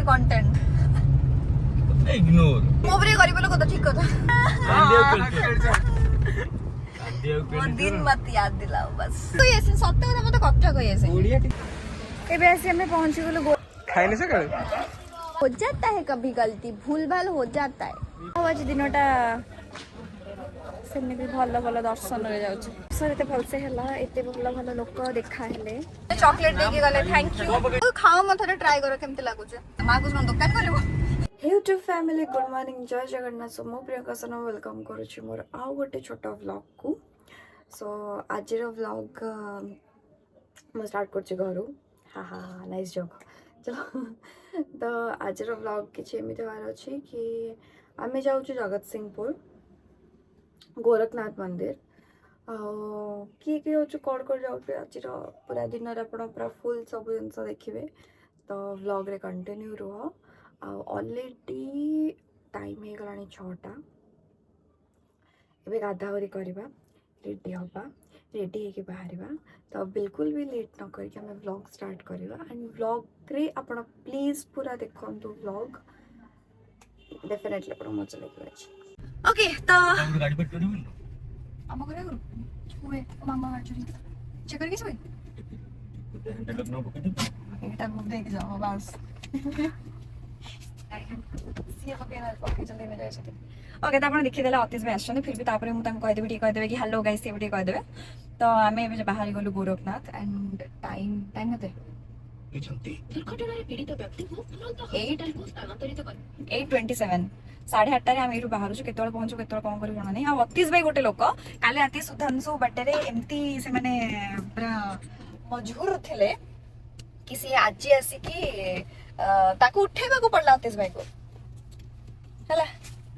Content ignore मोबरे करिबो लोग तो ठीक कथा वो दिन मत याद दिलाओ बस तो ये सत्य कथा मत कथा कहि ऐसे एबे ऐसे हमें पहुंच गेलो खाई नहीं सके हो जाता है कभी गलती भूल भाल हो जाता है आज दिनटा सेମିତି ଭଲ ଭଲ ଦର୍ଶନରେ ଯାଉଛି ସର ଏତେ ଭଲସେ ହେଲା ଏତେ ଭଲ ଭଲ ଲୋକ ଦେଖା ହେଲେ ଚକଲେଟ୍ ଦେଇକି ଗଲେ ଥ୍ୟାଙ୍କ ୟୁ ଖାଅ ମଥରେ ଟ୍ରାଏ କର କେମିତି ଲାଗୁଛି ମାଗୁଛ କଣ ଦୋକାନ କରିବ यूट्यूब फैमिली गुड मॉर्निंग जय जगन्नाथ सो मो प्रियंका सना वेलकम करुच्ची मोर आउ गोटे छोट व्लॉग को सो आज व्लॉग मैं स्टार्ट कर घर हाँ हाँ नाइस जोक चलो तो आज व्लॉग किसी एमती होवार अच्छे कि आम जाऊँ जगत सिंहपुर गोरखनाथ मंदिर किए किए हूँ कौन कौन जाऊँ आज पूरा दिन पूरा फुल सब जिन देखिए तो व्लॉग रे कंटिन्यू रुह ऑलरेडी टाइम हो गला 6टा एबे गाधावरी करवा रेडी हवा रेडी होके बाहर तो बिल्कुल भी लेट न करके हमें व्लॉग स्टार्ट करवा एंड व्लॉग रे आपण प्लीज पूरा देखंतु व्लॉग डेफिनेटली आपण मजा लगे ओके तो गाड़ी पर करू हम करे हुए मामा गाड़ी चेक करके सोई एटा मुझे देख जाओ बस ओके तो आप देखीदे अतीश भाई आसते फिर भी तापर मुझे कहीदेवी कहीदेवे कि हेलो गाइस ये कहीदेवे तो आम बाहर गलु गोरखनाथ एंड टाइम टाइम केते 8:27 8:30 आम यू बाहर के पहुंचू के कौन कर जाना नहीं अतीश भाई गोटे लोक काली राति सुधांशु बाटे एमती से माने पूरा मजबूर थे कि सी आज आसिकी ताको उठेबा को पड़ला अतीश भाई को हला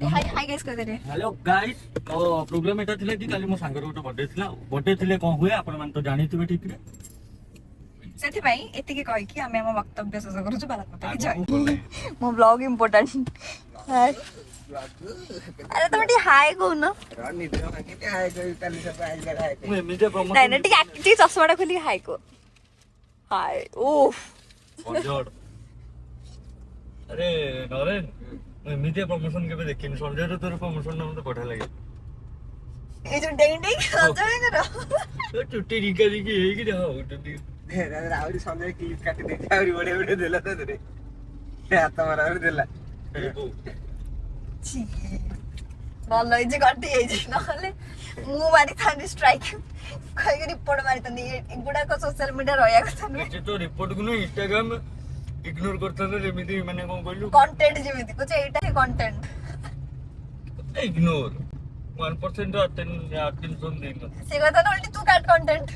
हाय हाय गाइस कह दे हेलो गाइस तो प्रोग्राम एटा थिले कि काली मो सांगर गोटे बर्थडे थिले कोन हुए आपण मान तो जानि तुबे ठीक रे सेथि भाई एति के कहि कि हमें हम वक्तव्य शेष करू छु भारत माता की जय मो ब्लॉग इंपोर्टेंट हाय अरे तुम टी हाय को न निद्रा भांगे हाय को काली सब आज कर हाय मु एमिते प्रमोशन नहीं नहीं ठीक चश्माटा खोली हाय को हाय ओफ पंजोड अरे नरेन एमिते प्रमोशन के देखिन संजय रो तोर प्रमोशन ना मते बढ़िया लागे ए जो डेंग डेंग संजय करो तो चुट्टी रिका रिकी हेई कि हो चुट्टी रावड़ी संजय क्लिप काटी दे आवरी बड़े बड़े देला तो रे हाथ मारा और देला छी बोल लो जे काटी ए जे नले मु मारी थानी स्ट्राइक कई रिपोर्ट मारी तनी गुडा को सोशल मीडिया रहया कथा न तो रिपोर्ट को इंस्टाग्राम इग्नोर करता रे एमिति माने कोन कहलु कंटेंट जेमिति कुछ एटा है कंटेंट इग्नोर 1% अटेंशन देन से कथा नोल्टी तू काट कंटेंट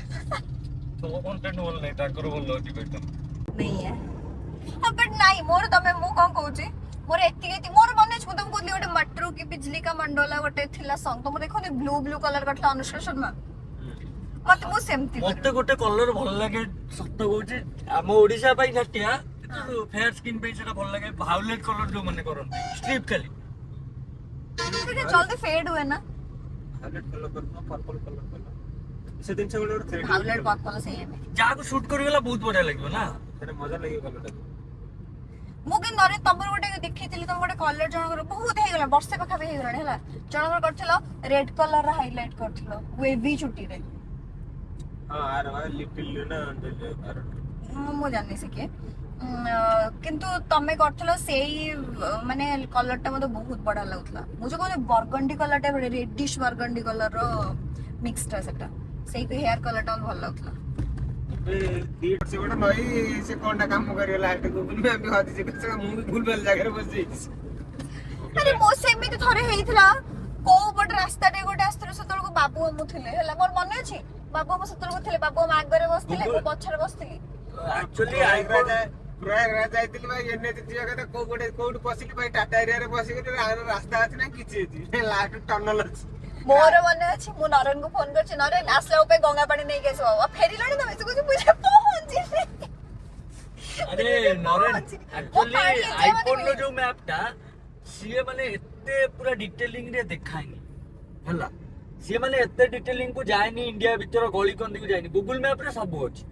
तो कंटेंट बोल नहीं ताकर बोल लॉजिक बेटा नहीं है अब बट नहीं मोर तमे मु कोन कहूची मोर एति मोर मने छु तुम कोली गोटे मटरू की बिजली का मंडोला गोटे थिला सॉन्ग तुम देखो ने ब्लू ब्लू कलर कटला अनुष्का शर्मा मत मु सेमती मते गोटे कलर भल लागे सत्य कहूची हम ओडिसा पई छटिया फेयर स्किन पे सेटा भल लागे वायलेट कलर जो माने करन स्ट्रिप खाली ठीक जल्दी फेड हुए ना वायलेट कलर पर पर्पल कलर से दिन से गोटे थ्रेड वायलेट पर्पल से है जा को शूट करिगला बहुत बढ़िया लागबो ना सेटा मजा लागि कलर मु के नरे तबर गोटे देखिथिली तुम गोटे कलर जनकर बहुत हे गला वर्षे पखा भी हे गला हैला जनकर करथिलो रेड कलर रा हाइलाइट करथिलो वेवी छुट्टी रे हां आर लिटिल ना मु जानि सके किंतु तमे करथिलो सेही माने कलर टा मते बहुत बडा लागथला मुझे कोने बर्गंडी कलर टा रेडिश बर्गंडी कलर रो मिक्स टा सेटा सेही को हेयर कलर टा भल लागथला दीड से गोटे नई से कोनटा काम करियो लास्ट गूगल में भी होती से कुछ मु भी भूल भाल जगह रे बस जाईस अरे मो सेमिति थरे हेइथला को बड रास्ता रे गोटे आस्तरो सतल को बाबू हम थिले हला मोर मन अछि बाबू हम सतल को थिले बाबू हम आगरे बसथिले को पछरे बसथिली एक्चुअली आइबा जाय प्रयागराज जाइतिली भाई एने जिया के को गोटे कोड पसिली भाई टाटा एरिया रे बसी के रास्ता अछि ना किछि अछि लास्ट टनल अछि मोर मन अछि मु नरेन को फोन करछि नरेन आसला पे गंगा पानी नहीं केस बाबा फेरी लणी न से कुछ बुझे पहुंची अरे नरेन एक्चुअली आईफोन रो जो मैप ता सीए माने एते पूरा डिटेलिंग रे देखाइनी हला सीए माने एते डिटेलिंग को जायनी इंडिया भीतर गली कंदी को जायनी गूगल मैप रे सब अछि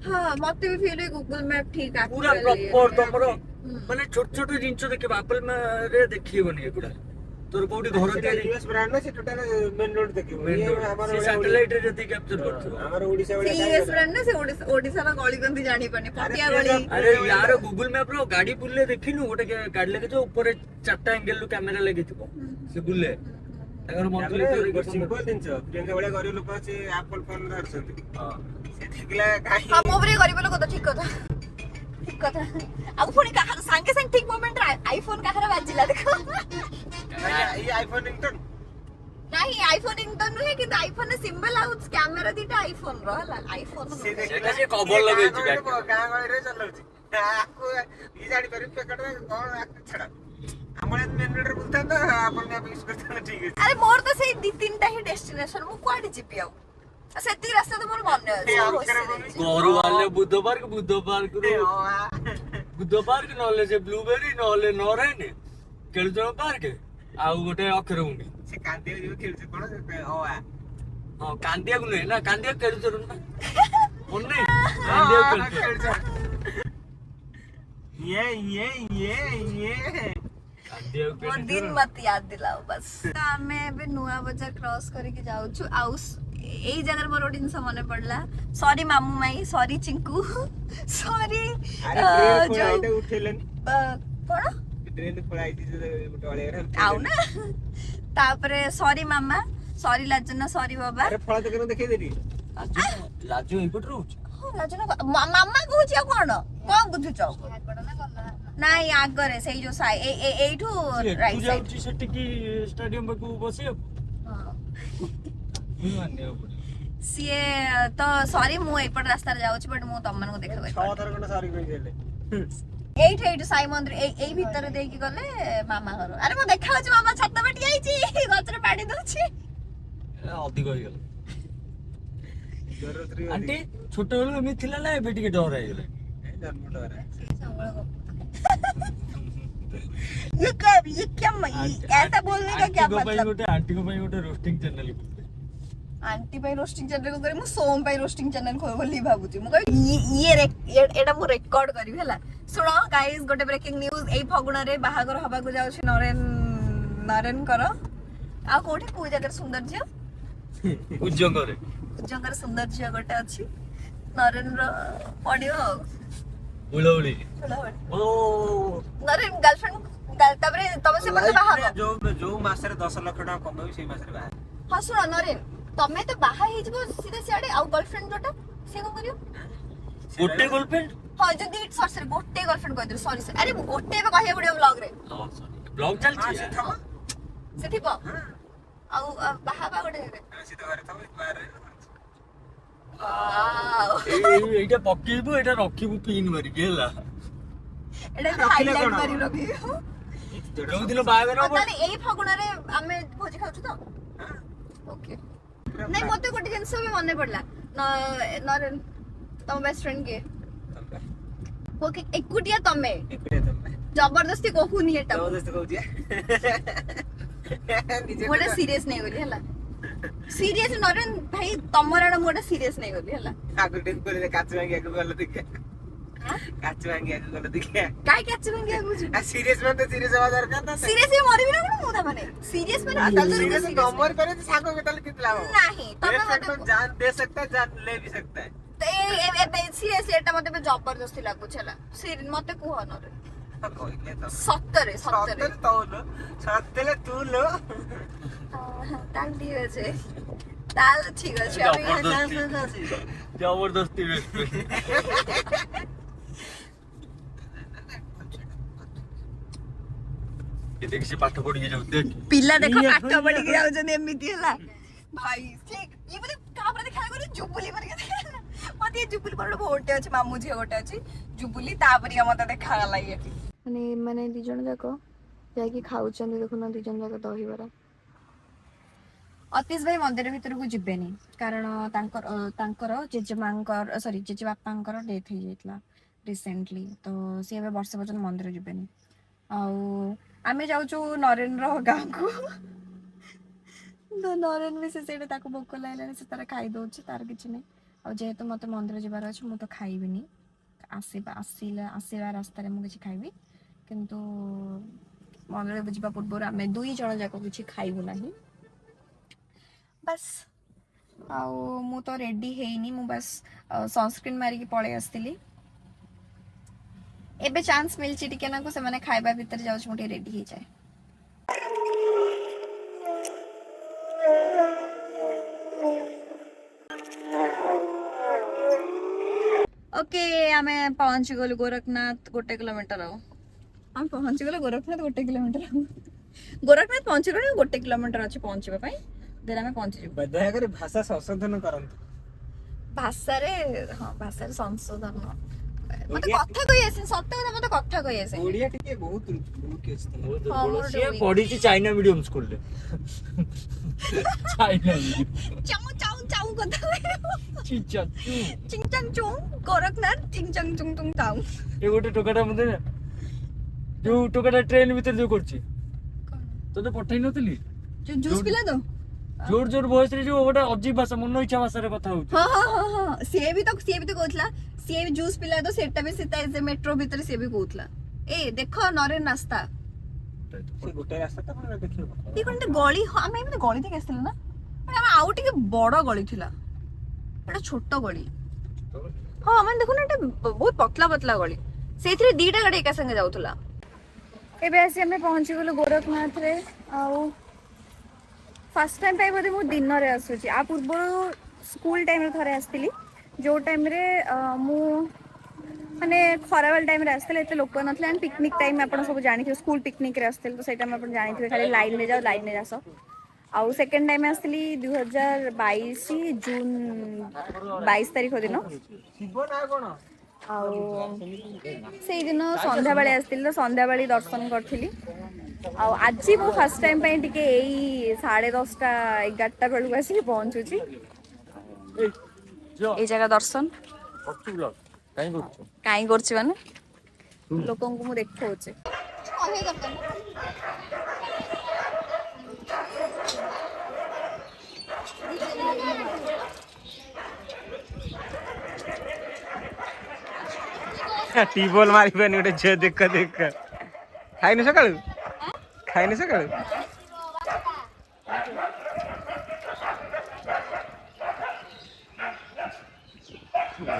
हाँ मते भी फील गूगल मैप ठीक है पूरा प्रॉपर तमरो माने छोट छोट जिंस देखिबा एप्पल रे देखिबनी एगुडा तोर कोठी घर तयारी यूएस ब्रांड ना से टोटल मेन रोड देखिबो ये हमर सैटेलाइट रे जति कैप्चर करथो हमर ओडिसा वाला सीएस ब्रांड ना से ओडिसा रा गली गंदी जानी पड़नी पटिया गली अरे यार गूगल मैप रो गाड़ी बुल्ले देखिनु गोटे गाड़ी लगे जो ऊपर चारटा एंगल रो कैमरा लगे थिबो से बुल्ले अगर मंथली तो सिंपल दिन छ प्रियंका वाला गरीब लोक से एप्पल फोन धरछथि हां से देखला काहे हम मोबरे गरीब लोक तो ठीक कथा ठीक कथा अब पुणी कहा सांगे संग ठीक मोमेंट रे आईफोन कहारा बाजिला देखो ये आईफोन रिंगटोन नहीं आईफोन इंटन नुहे कि आईफोन ने सिंबल आउट कैमरा दीटा आईफोन रो हला आईफोन सेटा से कवर लगे छी बैक गां गळे रे चलौछि आको ई जाडी पर पैकेट रे कोन आक छडा हमरे मेन रोड रे बुलता तो अपन ने यूज करता ठीक है अरे मोर तो से दी तीनटा ही डेस्टिनेशन मु क्वाडी जिपी आउ सेती रास्ता तो मोर मन अछि घर वाले बुधवार को नले से ब्लूबेरी नले नरेन केलजो पार्क आउ गोटे अक्षर मुंडी से कांदे जो खेलछ कोन से ओआ हां कांदिया को नहीं ना कांदिया केलजो ना मन नहीं कांदिया केलजो ये कांदिया वो केलजो दिन मत याद दिलाओ बस हमें भी नुआ बाजार क्रॉस करके जाऊ छु आउ एई जगह मोर जिनस मने पड़ला सॉरी मामू माई सॉरी चिंकू सॉरी अरे ट्रेन खोलाइते उठेलन कोन ट्रेन खोलाइती जो टोले रे आउ ना तापरे सॉरी मामा सॉरी लाजना सॉरी बाबा अरे फळ तो कनो देखै देली लाजो इपट रहउछ लाजना मामा कहूची कोन कोन बुझुचो नहीं आगरे सेई जो साइ एठू राइट तू साइड जाउची सेठी की स्टेडियम को बसियो मान्य सीए तो सॉरी मु एपट रास्ता रे जाउची बट मु तमन को देखबै छह थर कोन सॉरी कहि देले एठ साई मंदिर एई भीतर देई की गले मामा घर अरे मु देखा होची मामा छत्ता बेटी आइची गचरे पाडी दोची अधिक होई गेल जरूरत रे आंटी छोट बेलू एमि थिला ना एबे टिके डर आइ गेले जन्म डर ये क्या ऐसा बोलने का क्या मतलब आंटी को भाई गोटे रोस्टिंग चैनल आंटी भाई रोस्टिंग चैनल को करी मु सोम भाई रोस्टिंग चैनल खोल बोली भाबुची मु कहि ये एटा मु रिकॉर्ड करी हला सुनो गाइस गोटे ब्रेकिंग न्यूज एई फगुणा रे बाहागर हबा को जाउछि नरेन करो आ कोठी को जगह सुंदर झियो उज्जंगरे जंगर सुंदर झियो गोटे अछि नरेन रो ऑडियो उलौली ओ नरेन गर्लफ्रेंड तबरे तब से मतलब बाहा जो मास रे 10 लाख टका कमाई से मास रे बाहा हां सुनो नरेन तमे तो बाहा हे जबो सीधे सियाडे आ गर्लफ्रेंड जोटा से को करियो गोटे गर्लफ्रेंड हां जदी इट सॉरी गोटे गर्लफ्रेंड कह दे सॉरी अरे गोटे पे कहिया पड़ियो ब्लॉग रे हां सॉरी ब्लॉग चल छी सेठी पा आ बाहा बा गोटे रे सीधा घरे थब बाहर रे এইটা পকেইবো এটা রখিবো পিন মারি গেলা এটা হাইলাইট মারি রখিবো ଯୋଉ ଦିନ ବାହାଘର ହବ ତାହେଲେ ଏଇ ଫଗୁଣରେ ଆମେ ଭୋଜି ଖାଉଛୁ ତ ଓକେ ନାଇଁ ମତେ ଗୋଟେ ଜିନିଷ ବି ମନେ ପଡିଲା ନରେନ ତମ ବେଷ୍ଟ ଫ୍ରେଣ୍ଡ କିଏ ଓକେ ଏକୁଟିଆ ତମେ ଜବରଦସ୍ତି କହୁନି ଏଟା ଜବରଦସ୍ତି କହୁଛି ଗୋଟେ ସିରିୟସ୍ ନେଇ ଗଲି ହେଲା सीरियस नरेन भाई तमराडा मोटा सीरियस नहीं गली हला आगु टेक करे काच भांगिया को गल देखिया काच भांगिया को गल देखिया काय काच भांगिया बुझी आ सीरियस में तो सीरियस आवाज कर था सीरियस में मरबी ना कोन मुदा माने सीरियस में सीरियस नंबर करे तो साको केतल कितला हो नहीं तमे मते जान दे सकता है जान ले भी सकता है तो ए सीरियस एटा मते जबरदस्ती लागु छला सीरियस मते कुह नरेन सत्तरे सत्तरे तो लो सत्तरे तू लो ताल ठीक আছে ताल ठीक আছে আমি জবরদস্তি ଏ ଦେଖ ସେ ପାଠ ପଢିକି ଯାଉ ଦେଖ ପିଲା ଦେଖ ପାଠ ପଢିକି ଯାଉଛନ୍ତି ଏମିତି ହେଲା ଭାଇ ଠିକ ଇଏ ବୋଧେ କାବରେ ଦେଖା କରେ ଜୁବୁଲି ପରିକା ଦେଖା ମତେ ଏ ଜୁବୁଲି પર ଗୋଟେ ଅଛି ମାମୁ ଝିଅ ଗୋଟେ ଅଛି ଜୁବୁଲି ତାପରିକା ମତେ ଦେଖା ଗଲା ଇଏ ମାନେ ଦି ଜଣ ଯାକ ଯାଇକି ଖାଉଛନ୍ତି ଦେଖୁନ ଦି ଜଣ ଯାକ ଦହିବରା ଅତୀଶ ଭାଇ ମନ୍ଦିର ଭିତରକୁ ଯିବେନି କାରଣ ତାଙ୍କର ଜେଜେମାଙ୍କର ସରି ଜେଜେବାପାଙ୍କର ଡେଥ୍ ହେଇଯାଇଥିଲା ରିସେଣ୍ଟଲି ତ ସେ ଏବେ ବର୍ଷେ ପର୍ଯ୍ୟନ୍ତ ମନ୍ଦିର ଯିବେନି ଆଉ ଆମେ ଯାଉଛୁ ନରେନର ଗାଁକୁ ତ ନରେନ ବି ସେଇଟା ତାକୁ ଭୋକ ଲାଗିଲାଣି ସେ ତାର ଖାଇ ଦଉଛି ତାର କିଛି ନାହିଁ ଆଉ ଯେହେତୁ ମୋତେ ମନ୍ଦିର ଯିବାର ଅଛି ମୁଁ ତ ଖାଇବିନି, ଆସିବା ରାସ୍ତାରେ ମୁଁ କିଛି ଖାଇବି, କିନ୍ତୁ ମନ୍ଦିର ଯିବା ପୂର୍ବରୁ ଆମେ 2 ଜଣ ଯାକ କିଛି ଖାଇବୁ ନାହିଁ ବାସ୍। ଆଉ ମୁଁ ତ ରେଡ଼ି ହେଇନି, ମୁଁ ବାସ୍ ସନସ୍କ୍ରିନ୍ ମାରିକି ପଳେଇ ଆସିଥିଲି। ଏବେ ଚାନ୍ସ ମିଳିଛି ଟିକେ ନାକୁ, ସେମାନେ ଖାଇବା ଭିତରେ ଯାଉଛି ମୁଁ ଟିକେ ରେଡ଼ି ହେଇଯାଏ। ओके आम पहुंची गलु गोरखनाथ 1 किलोमीटर आम पहुंची गलु गोरखनाथ 1 किलोमीटर गोरखनाथ पहुंची गलु 1 किलोमीटर अच्छे पहुंचवा पाई देन आम पहुंची जु दयाकर भाषा संशोधन करंतु भाषा रे हां भाषा रे संशोधन मते कथा कहि आसे सत्य କଥା मते कथा कहि आसे ओडिया टिके बहुत रुके अछि से पढी छि चाइना मीडियम स्कूल रे चाइना चाउ चाउ चाउ कथा चिंचन चुंग गोरखनाथ चिंचन चुंग तुंग चाउ ए गोटे टोकाटा मते जो टोकाटा ट्रेन भीतर जो करछि तो पठाई नथिली जो जूस पिला दो जोर जोर वॉइस रे जो गोटा अजीब भाषा मन इच्छा भाषा रे कथा होउछ। हां हां हां हां से भी तो कहथला से भी जूस पिला दो सेटा भी सीता से मेट्रो भीतर से भी कहथला ए देखो नरे नास्ता से गोटे रास्ता त मन देखियो ये कोनटे गली हम एमे गली देख आस्थिल ना पर हम आउ टिके बड़ गली थिला एटा छोट गली हां मन देखो ना एटा बहुत पतला पतला गली सेथरे दीटा गाड़ी एका संगे जाउथला। एबे आसी हमें पहुंची गेलो गोरखनाथ रे आउ फर्स्ट टाइम पाई बोधे मु दिन रे आसुची आ पूर्व स्कूल टाइम रे थरे आस्थिली जो टाइम रे मु माने खराबल टाइम रे आस्थिले एते लोक नथले एंड पिकनिक टाइम आपण सब जानि स्कूल पिकनिक रे आस्थिले तो सेटा हम आपण जानि खाली लाइन में जाओ लाइन में जासो आउ सेकंड टाइम आस्थिली 2022 जून 22 तारिख दिन शिव ना कोन आउ से दिन संध्या बेले आस्थिली तो संध्या बेले दर्शन करथिली आउ आज मु फर्स्ट टाइम पे टिके एई 10:30 11टा बेलु आसी पहुंचुची ए जगह दर्शन काई करछ माने लोकन को मु देखौचे टीबॉल मारिबेनी गोटे झे देख देख खाइनु सकाळु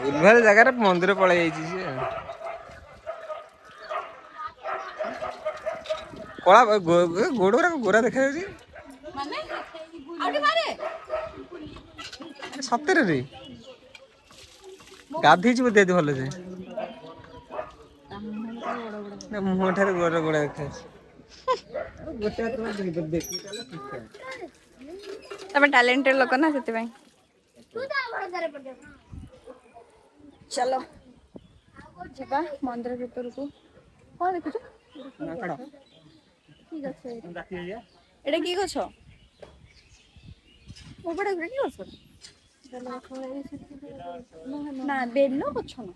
भूलभाल जगह मंदिर पड़े कला गोड़ गोरा देखा सତରେ रे गाधेची बोधे भल जे मुह ठारे गोरा गोड़ा देखा तब टैलेंटेड लोक ना से चलो जीवा मंदिर भीतर को कौन देखुछ ठीक আছে এটা কি গছ ওপরে কি গছ না বেল গছ না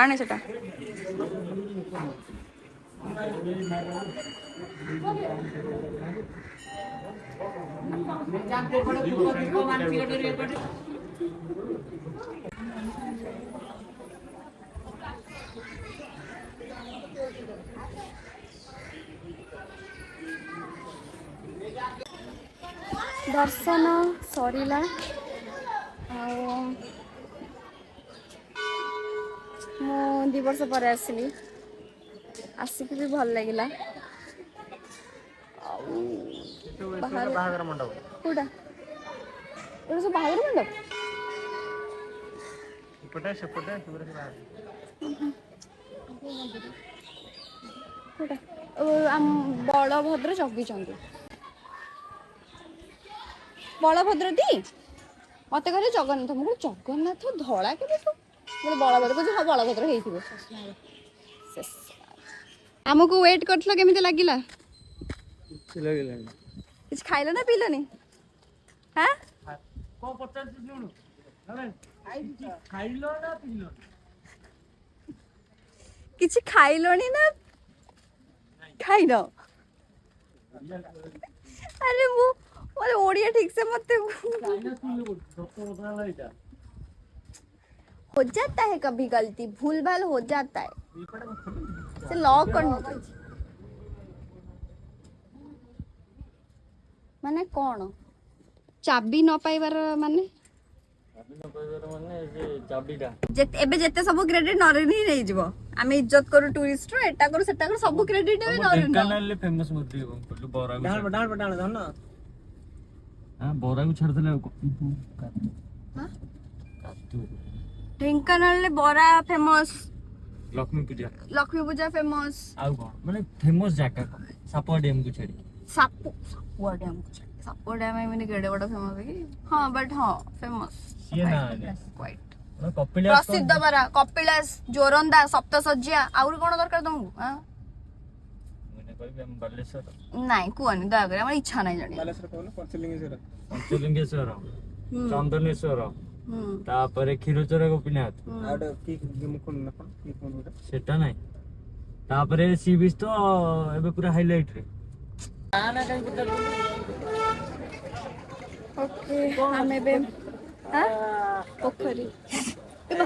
আনে সেটা दर्शन सरीला मु 2 वर्ष पर आसली आसिक भी भल लगिला बाहर मंडप कोडा एरो सब बाहर मंडप इपटे सेपटे सुरे बाहर कोडा हम बलभद्र जगी चंदी बलभद्र दी मत कहले जगन्नाथ मुझे जगन्नाथ धड़ा के बोले बलभद्र कह हाँ बलभद्र आमको वेट करथलो केमिति लागिला कुछ खाइलो ना पीलोनी हां को पचास सुनु खाइलो ना पीलो किछि खाइलोनी ना खाइनो अरे वो मतलब ओडिया ठीक से मत हो जाता है कभी गलती भूल भाल हो जाता है से लॉक करना चाहिए माने कौन चाबी न पाइबार माने एबे जेते सब क्रेडिट नरेन ही नहीं जीवो आमे इज्जत करू टूरिस्ट रो एटा करू सेटा करू सब क्रेडिट है नरेन ढेंकानाल ले फेमस मुद्दी बोलू बोरा डाल ना हां बोरा को छड़ देले हां ढेंकानाल ले बोरा फेमस लक्ष्मी पूजा फेमस आउ कोन माने फेमस जाका सापा डैम को छड़ी सापुआ डैम आई मैंने गेड़े बड़ा फेमस है हां बट हां फेमस ये ना क्वाइट कपिलास प्रसिद्ध बरा कपिलास जोरंदा सप्तशଯ୍ୟା आउर कोन दरकार तुमको हां मैंने कहबे हम बालेश्वर नहीं कोनी दया करे हमर इच्छा नहीं जानी बालेश्वर कोन पंचलिंगेश्वर चंदनेश्वर तापरे क्षीरचोर गोपीनाथ आडे की मुखन न की कोन सेटा नाही तापरे सी बीच तो एबे पूरा हाईलाइट रे आना कहीं पुतर ओके हमें बे हां पोखरी एबा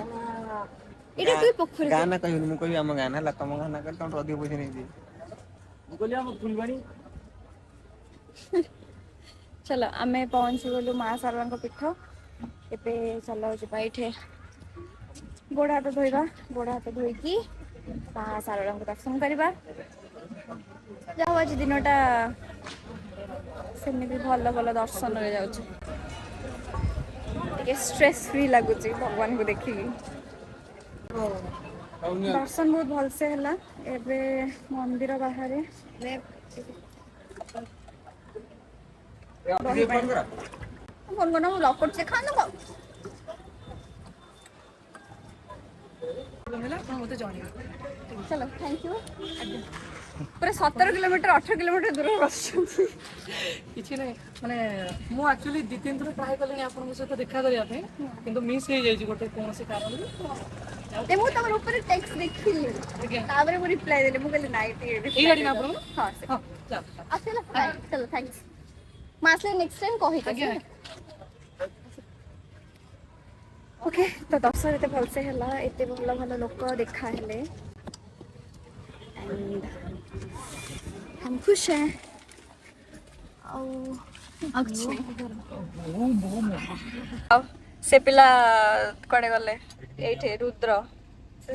एटा कोई पोखरी गाना कहिनु मु कहि हम गाना ला तम गाना कर तम अधिक पैसा नहीं दी बोलिया हम फुलवाणी चलो आमे पहुंची गलु मां सारवांको पीठ एबे चलो जिबा इठे गोड़ हाथ धोइकी मां सारवांको दर्शन करबा जाओ आज दिनटा सेମିତି ଭଲ ଭଲ ଦର୍ଶନରେ ଯାଉଛି ଟିକେ ଷ୍ଟ୍ରେସ୍ ଫ୍ରି ଲାଗୁଛି ଭଗବାନଙ୍କୁ ଦେଖିକି ଦର୍ଶନ ବହୁତ ଭଲସେ ହେଲା ଏବେ ମନ୍ଦିର ବାହାରେ ଫୋନ କରନା ମୁଁ ଲକ୍ କରୁଛି ଖାନା ପାଉ चलो थैंक यू पूरा 17 किलोमीटर 18 किलोमीटर दूर बसुछंती किछि नै माने मु एक्चुअली 2-3 थर ट्राई करले आपन सहित देखा करिया पे किंतु मिस हो जाई गोटे कोनसे कारण ए मु तमर ऊपर टेक्स्ट देखिली ताबरे मु रिप्लाई देले मु कहले नाइट ए गाड़ी ना आपन हां हां चल आसेला चलो थैंक्स मासले नेक्स्ट टाइम कहि के ओके तो दर्शन एते भलसे हला एते भल भल लोक देखा हेले एंड हम खुश हैं से पिला कड़े गले एठे रुद्र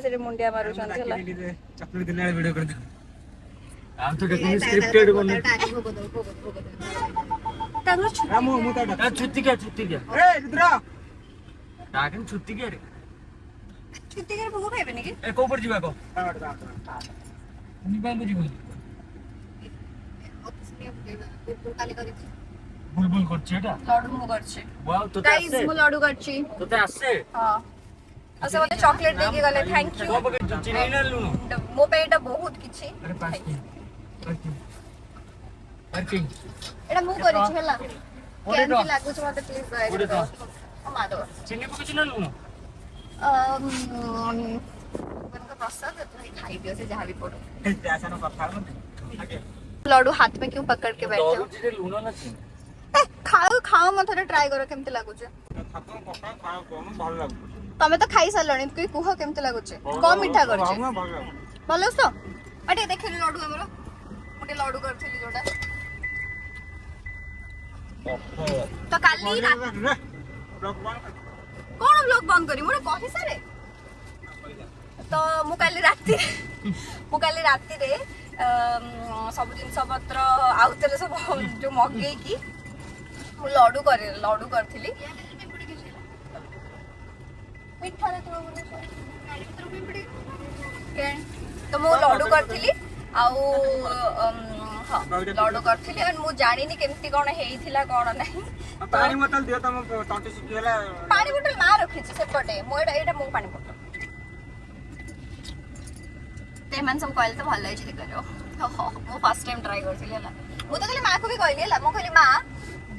से मुंडिया मारू चंद हला चॉकलेट दिने वीडियो कर दे हम तो कहीं स्क्रिप्टेड बने तारो मु ता छुट्टी क्या ए रुद्र डाकन छुट्टी क्या रे छुट्टी कर भोग खाइबे नेकी ए को पर जीवा को निबान बुझी बुझी बुलबुल करछे एटा लड्डू मु करछे वाओ तो गाइस मु लड्डू करछी तो ते आसे हां असे मते चॉकलेट देके गले थैंक यू को बके चिनी ना लुनु मो पे एटा बहुत किछि अरे पार्किंग एटा मु करछी हला ओडे केन लागु छ मते प्लीज गाइस ओडे तो मादो चिनी को चिना लुनु उनका प्रसाद खाई दियो से जहां भी पड़ो ऐसा ना कथा आगे लड्डू हाथ में क्यों पकड़ के बैठे हो दो चिने लुनु ना चिनी खाओ मत ट्राई करो केमते लागु छ खातो पका खाओ कोन भल लागु तमे तो खाई सालणी कोई कुह केमते लागु छ कम मीठा कर छ भल लागु भलो तो अटे देखिली लड्डू हमरो मोटे लड्डू करथली जोडा तो काली कौन ब्लॉग बंद करी मोर कहि सारे तो मु काली राती रे सब जिनस पत्र आउतले सब जो मगे की लड्डू करथिली मिठा रे तो के तो मु लड्डू करथिली आउ हां लड्डू करथिली और मु जानिनी केमती कोन हेइथिला कोन नाही पानी बोतल दियो तम टंटी सुखी होला पानी बोतल मा रखी छ सेपटे मो एटा मो पानी बोतल ते मन सब कहले तो भल अछि देखो मो फर्स्ट टाइम ट्राई करथिली हला मु तो कहले मा को भी कहली हला मो कहली मा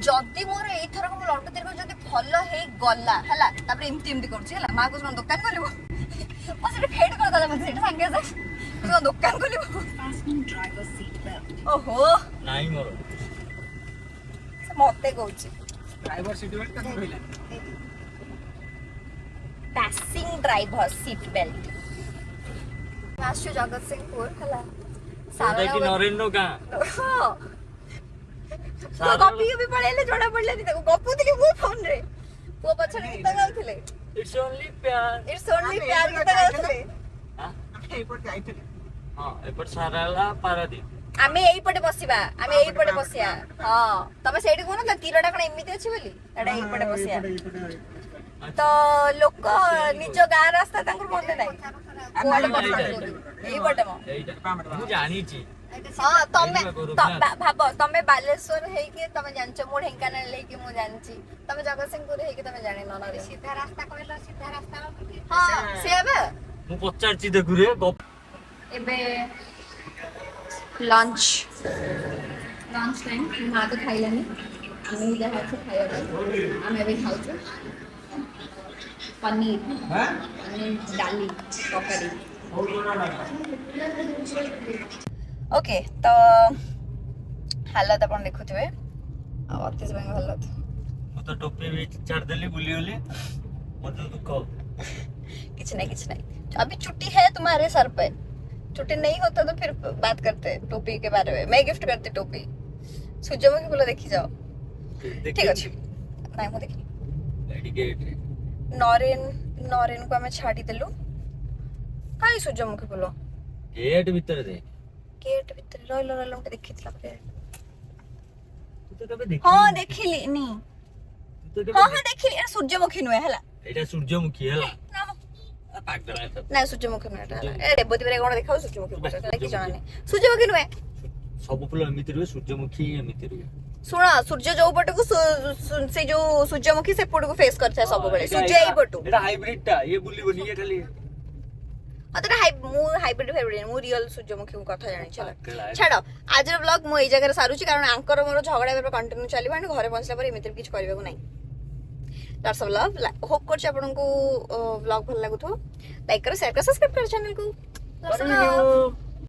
जदी मोर एई थरक मो लड्डू तिरको जदी भल हे गला हला तापर एमती करछि हला मा को दुकान खोलिबो मसे फेड कर दला मते संगे से तो दुकान खोलिबो ओहो नाही मोर ମତେ କହୁଛି ଡ୍ରାଇଭର ସିଟ୍ ବେଲ୍ଟ ତାକୁ କହିଲା ପାସିଂ ଡ୍ରାଇଭର ସିଟ୍ ବେଲ୍ଟ। ଆସୁଛୁ ଜଗତସିଂହପୁର ହେଲା ଯୋଉଟା କି ନରେନ୍ଦ୍ର ଗାଁ ହଁ ଗପି ଗପି ପଳେଇଲେ ଜଣା ପଡିଲାନି ତାକୁ ଗପୁଥିଲି ମୁଁ ଫୋନରେ ପୁଅ ପଛରେ ଗୀତ ଗାଉଥିଲେ ଇଟ୍ସ ଓନ୍ଲି ପ୍ୟାର ଇଟ୍ସ ଓନ୍ଲି ପ୍ୟାର ଗୀତ ଗାଉଥିଲେ। ଏଇପଟେ ଯାଇଥିଲେ ହଁ ଏପଟେ ସାରା ହେଲା ପାରାଦୀପ ଆମେ ଏଇପଟେ ବସିବା ଆମେ ଏଇପଟେ ବସିବା ହଁ ତମେ ସେଇଠି କହୁନ ତ ତୀରଟା କଣ ଏମିତି ଅଛି ବୋଲି ଏଇଟା ଏଇପଟେ ବସିବା ତ ଲୋକ ନିଜ ଗାଁ ରାସ୍ତା ତାଙ୍କର ମନେ ନାହିଁ କୁଆଡେ ବସିଛନ୍ତି ଏଇପଟେ ମ ଏଇଟା ମୁଁ ଜାଣିଛି ହଁ ତମେ ଭାବ ତମେ ବାଲେଶ୍ୱର ହେଇକି ତମେ ଜାଣିଛ ମୁଁ ଢେଙ୍କାନାଳ ହେଇକି ମୁଁ ଜାଣିଛି ତମେ ଜଗତସିଂହପୁର ହେଇକି ତମେ ଜାଣିନ ନହେଲେ ସିଧା ରାସ୍ତା କହିଲ ସିଧା ରାସ୍ତା ହଁ ସେଇଆ ବା ମୁଁ ପଚାରୁଛି ଦେଖୁରେ ଏବେ ଲଞ୍ଚ ଟାଇମ୍ ମା ତ ଖାଇଲାନି ଆମେ ବି ଯାହା ଅଛି ଖାଇବା ପାଇଁ ଆମେ ଏବେ ଖାଉଛୁ ପନିର ଡାଲି ତରକାରୀ। ଓକେ ତ ହାଲତ ଆପଣ ଦେଖୁଥିବେ ଆଉ ଅତିଶ ଭାଇଙ୍କ ହାଲତ ମୁଁ ତ ଟୋପି ବି ଛାଡ଼ିଦେଲି ବୁଲିଗଲି ମତେ ଦୁଃଖ कुछ नहीं अभी छुट्टी है तुम्हारे सर पे छुट्टी नहीं होता तो फिर बात करते टोपी के बारे में मैं गिफ्ट करती टोपी सूर्यमुखी फूल देखी जाओ ठीक अच्छे नहीं मु देखी नरेन को हमें छाड़ी देलु काई सूर्यमुखी फूल गेट भीतर दे गेट भीतर रहलो मते देखितला पे तू तो कबे देखी हां देखिली नी तू तो हां देखिली ए सूर्यमुखी नुए हला एटा सूर्यमुखी हला पागल है ना सूर्यमुखी नुए हला ए देबती बेरे कोन देखाउ सूर्यमुखी देखि जाने सूर्यमुखी नुए सब फूल एमिति रुए सूर्यमुखी एमिति रुए सुन सूर्य जो पट को से जो सूर्यमुखी से पट को फेस करता है सब बेले सूर्य एई पटु एटा हाइब्रिड टा ये बुलीबनी ये खाली अतरा हाइब्रिड मु रियल सूर्यमुखी को कथा जानि चला छाड़ो आज व्लॉग मु एई जगह सारुची कारण आंकर मोर झगड़ा पे कंटिन्यू चलिबा आणि घरे पहुंचला पर एमिति किछ करबा को नाही लॉट्स ऑफ लव होप करछ आपन को व्लॉग भल लागुथो लाइक करो शेयर करो सब्सक्राइब करो चैनल को लॉट्स ऑफ लव